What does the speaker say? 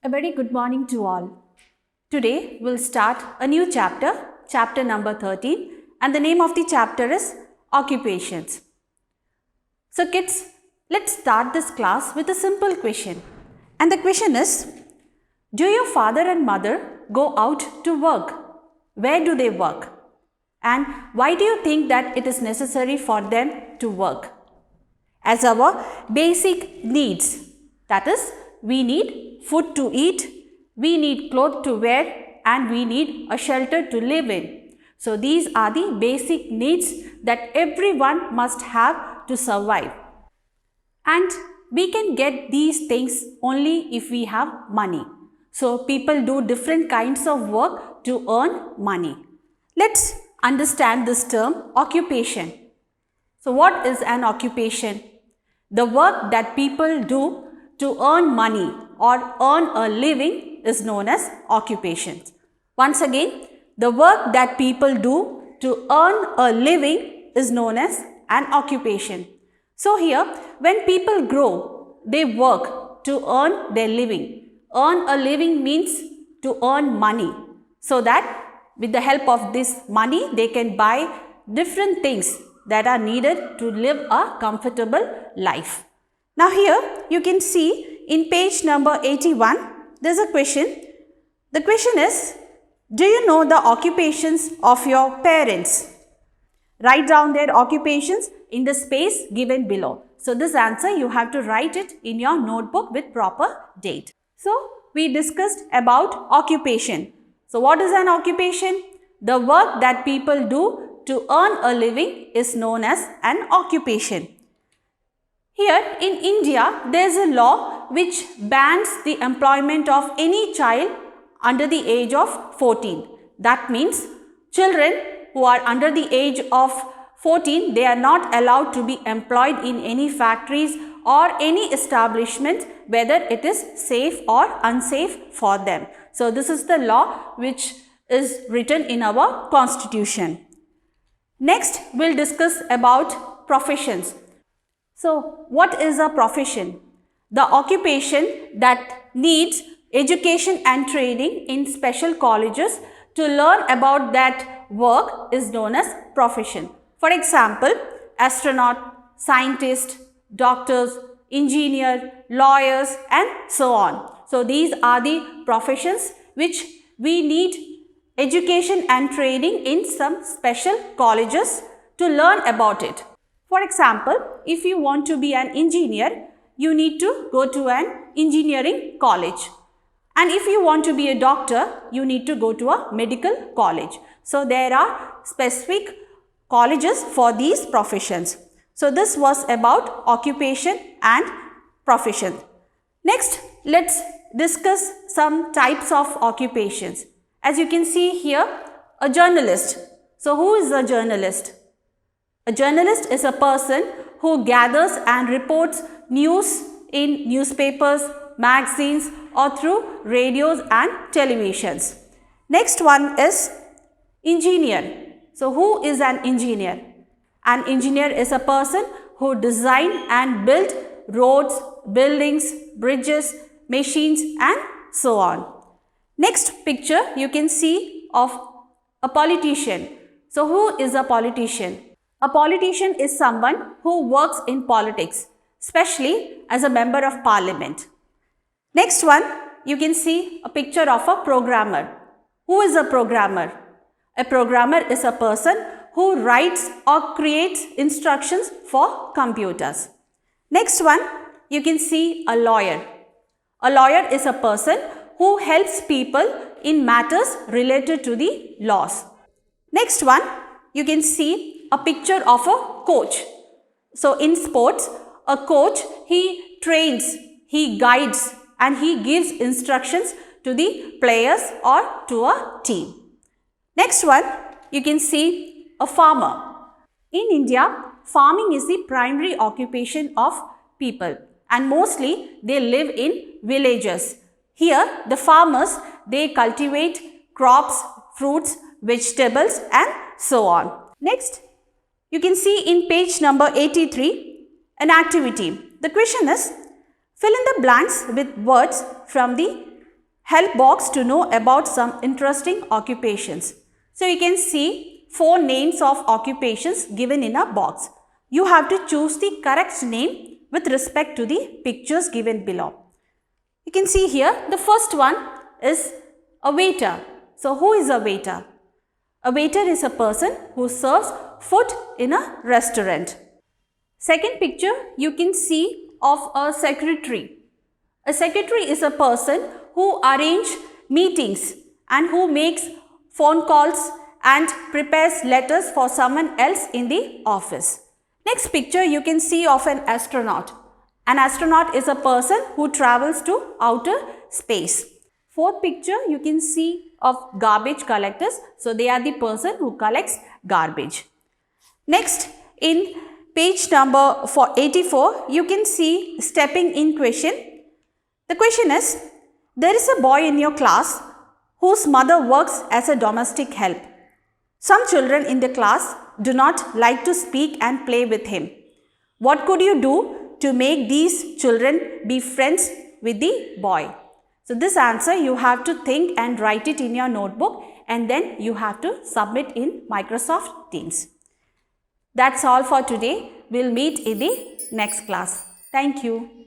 A very good morning to all. Today we'll start a new chapter, chapter number 13, and the name of the chapter is Occupations. So kids, let's start this class with a simple question. And the question is, do your father and mother go out to work? Where do they work? And why do you think that it is necessary for them to work? As our basic needs, that is, we need food to eat, we need clothes to wear, and we need a shelter to live in. So these are the basic needs that everyone must have to survive. And we can get these things only if we have money. So people do different kinds of work to earn money. Let's understand this term occupation. So what is an occupation? The work that people do to earn money or earn a living is known as occupations. Once again, the work that people do to earn a living is known as an occupation. So here, when people grow, they work to earn their living. Earn a living means to earn money, so that with the help of this money, they can buy different things that are needed to live a comfortable life. Now here you can see in page number 81, there is a question. The question is, do you know the occupations of your parents? Write down their occupations in the space given below. So this answer you have to write it in your notebook with proper date. So we discussed about occupation. So what is an occupation? The work that people do to earn a living is known as an occupation. Here in India, there is a law which bans the employment of any child under the age of 14. That means children who are under the age of 14, they are not allowed to be employed in any factories or any establishment, whether it is safe or unsafe for them. So this is the law which is written in our constitution. Next, we'll discuss about professions. So what is a profession? The occupation that needs education and training in special colleges to learn about that work is known as profession. For example, astronaut, scientist, doctors, engineer, lawyers, and so on. So these are the professions which we need education and training in some special colleges to learn about it. For example, if you want to be an engineer, you need to go to an engineering college. And if you want to be a doctor, you need to go to a medical college. So there are specific colleges for these professions. So this was about occupation and profession. Next, let's discuss some types of occupations. As you can see here, a journalist. So who is a journalist? A journalist is a person who gathers and reports news in newspapers, magazines, or through radios and televisions. Next one is engineer. So who is an engineer? An engineer is a person who design and build roads, buildings, bridges, machines, and so on. Next picture you can see of a politician. So who is a politician? A politician is someone who works in politics, especially as a member of parliament. Next one, you can see a picture of a programmer. Who is a programmer? A programmer is a person who writes or creates instructions for computers. Next one, you can see a lawyer. A lawyer is a person who helps people in matters related to the laws. Next one, you can see a picture of a coach. So in sports, a coach, he trains, he guides, and he gives instructions to the players or to a team. Next one, you can see a farmer. In India, farming is the primary occupation of people, and mostly they live in villages. Here, the farmers, they cultivate crops, fruits, vegetables, and so on. Next, you can see in page number 83, an activity. The question is, fill in the blanks with words from the help box to know about some interesting occupations. So you can see 4 names of occupations given in a box. You have to choose the correct name with respect to the pictures given below. You can see here the first one is a waiter. So who is a waiter? A waiter is a person who serves food in a restaurant. Second picture you can see of a secretary. A secretary is a person who arranges meetings and who makes phone calls and prepares letters for someone else in the office. Next picture you can see of an astronaut. An astronaut is a person who travels to outer space. Fourth picture you can see of garbage collectors. So they are the person who collects garbage. Next, in page number 84, you can see stepping in question. The question is, there is a boy in your class whose mother works as a domestic help. Some children in the class do not like to speak and play with him. What could you do to make these children be friends with the boy? So this answer you have to think and write it in your notebook, and then you have to submit in Microsoft Teams. That's all for today. We'll meet in the next class. Thank you.